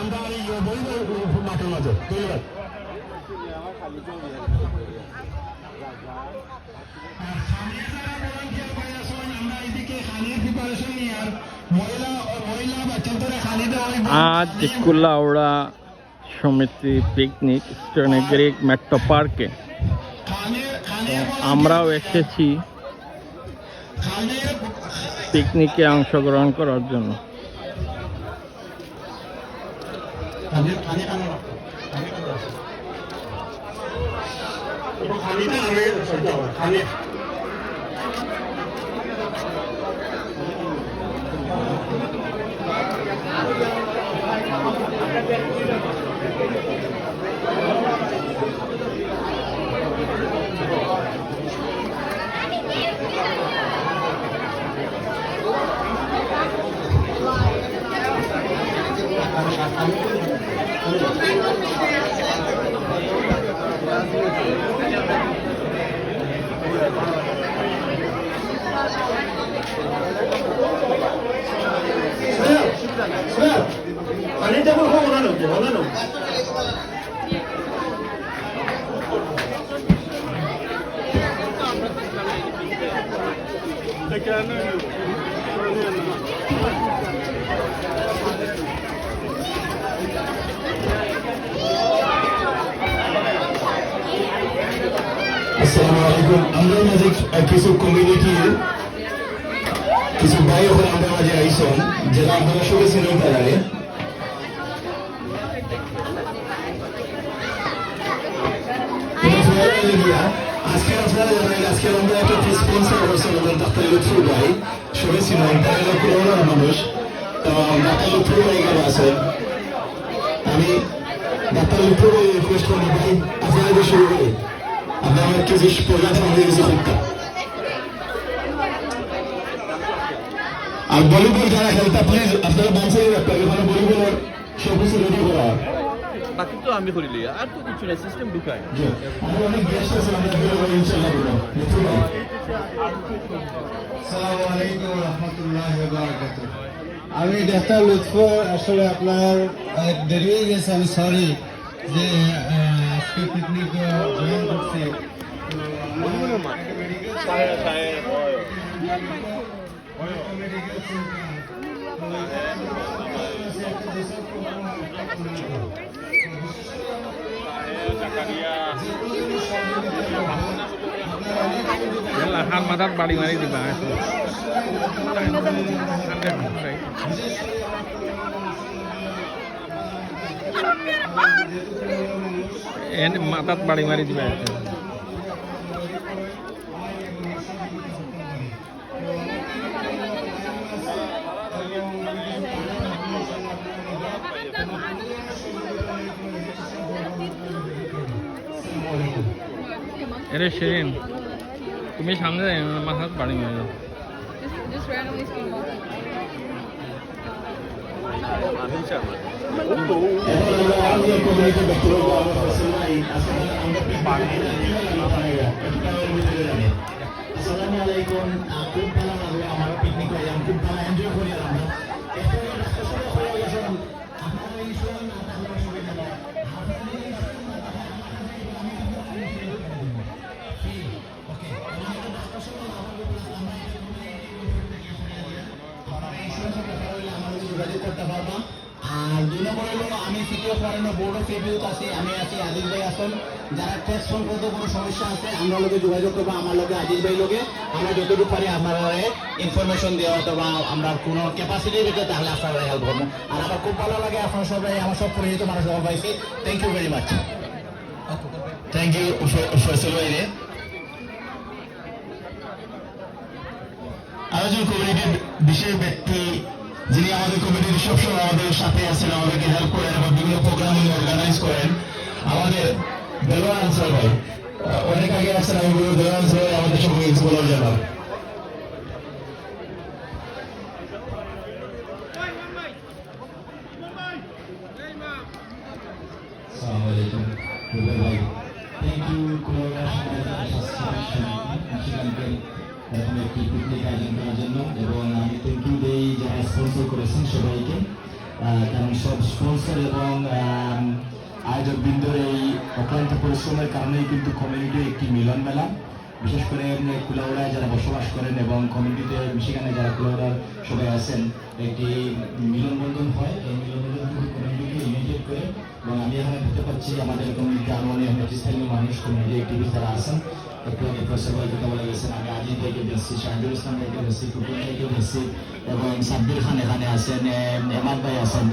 আমরা বই মাঠের মাঝে ধন্যবাদ। आज कुल्लाउड़ा समिति पिकनिक स्टोनग्रीक मेट्रो पार्के আমরাও এসেছি পিকনিকে অংশগ্রহণ করার জন্য। আসসালামু আলাইকুম। আমরা মাঝে কিছু কমিউনিটির কিছু ভাই ওখানে আমরা মাঝে আইসন যেটা আপনারা সবাই চিনেন তারারে। আজকে আপনারা জানেন আজকে আমরা একটা স্পন্সর করছি আমাদের ডাক্তার লুৎফুর ভাই, সবাই চিনেন তারা করোনার মানুষ। তো ডাক্তার লুৎফুর ভাই এখানে আছেন। আমি ডাক্তার লুৎফুর ভাই রিকোয়েস্ট করি ভাই আপনারা শুরু করি, আপনারা কিছু প্রোগ্রাম আমাদের কিছু করতাম। আর ভলিবল যারা খেলতা প্লিজ আপনারা বাঁচিয়ে রাখবেন, এখানে ভলিবলের সব কিছু রেডি করা বাকি তো আমি করিলি আর তো কিছু না, সিস্টেম ঢুকায়। অনেক গেস্ট আছে, আমরা ইনশাআল্লাহ করব। আসসালামু আলাইকুম ওয়া রাহমাতুল্লাহি ওয়া বারাকাতুহু। আমি ডাক্তার লুৎফর, আসলে আপনার দেরি হয়ে গেছে, আমি সরি যে আজকে পিকনিক জয়েন করছি। হাত মাথার বাড়ি মারি দিবা মাথার বাড়ি মারি দিবা। अरे शिरीन तुम्हें सामने माथा बाड़ी में Just randomly speak about it. আসসালামু আলাইকুম। খুব ভালো লাগলো আমার পিকনিক করে, আমি খুব ভালো এনজয় করি। আমরা যোগাযোগ করতে পারবা। আর 2 নম্বর হলো আমি city of foreigner board of রিভিউত আছি, আমি আছি, আজিজ ভাই আসেন। যারা টেস্ট সংক্রান্ত কোনো সমস্যা আছে আমরা লোকে যোগাযোগ করবো, আমার লোকে আজিজ ভাই লোকে আমরা যতটুকু পারি আপনারা ইনফরমেশন দেওয়া অথবা আমরা কোনো ক্যাপাসিটির ভিতরে তাহলে আপনারা হেল্প করবো। আর আমার খুব ভালো লাগে আপনার সবাই আমার সব পরিচিত মানুষ সবাই পাইছি। Thank you very much. Thank you Faisal ভাই। আয়োজন কমিটির বিশেষ ব্যক্তি যিনি আমাদের কমিটির সবসময় আমাদের সাথে আছেন, আমাদেরকে হেল্প করেন এবং বিভিন্ন প্রোগ্রাম অর্গানাইজ করেন, আমাদের দেলোয়ার আনসার ভাই। অনেক আগে আসছেন, আমি বলবো দেলোয়ার আনসার ভাই আমাদের সঙ্গে বলার জন্য। আসসালামু আলাইকুম ভাই। থ্যাংক ইউ এরকম একটি পিকনিক আয়োজন করার জন্য, এবং আমি থ্যাংক ইউ দেই যারা স্পন্সর করেছেন সবাইকে। কারণ সব স্পন্সর এবং আয়োজক বৃন্দর এই অক্লান্ত পরিশ্রমের কারণেই কিন্তু কমিউনিটি একটি মিলন মেলা, বিশেষ করে কুলাউড়ায় যারা বসবাস করেন এবং কমিউনিটিতে মিশিগানে যারা কুলাউড়ার সবাই আছেন একটি মিলনবন্ধন হয়। এই মিলনবন্ধন কিন্তু কমিউনিটিকে ইউনাইটেড করে এবং আমি এখানে দেখতে পাচ্ছি আমাদের কমিউনিটি আরো অনেক স্থানীয় মানুষ কমিউনিটি অ্যাক্টিভিস্ট যারা আছেন, একটু আগে প্রফেসর ভাই কথা বলে গেছেন, আমি আজিজ ভাইকে দেখছি, শাহিদুল ইসলাম ভাইকে দেখছি, কুকুর ভাইকে দেখছি এবং সাব্বির খান এখানে আছেন, এমাদ ভাই আছেন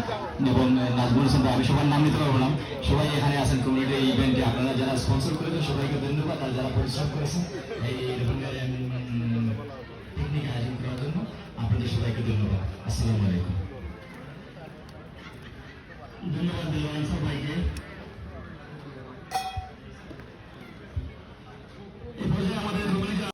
এবং নাজমুল হোসেন ভাই, আমি সবার নাম নিতে পারবো না, সবাই এখানে আছেন কমিউনিটি ইভেন্টে। আপনারা যারা স্পন্সর করেছেন সবাইকে ধন্যবাদ, আর যারা পরিশ্রম করেছেন এই ধরনের পিকনিক আয়োজন করার জন্য আপনাদের সবাইকে ধন্যবাদ। আসসালামু আলাইকুম।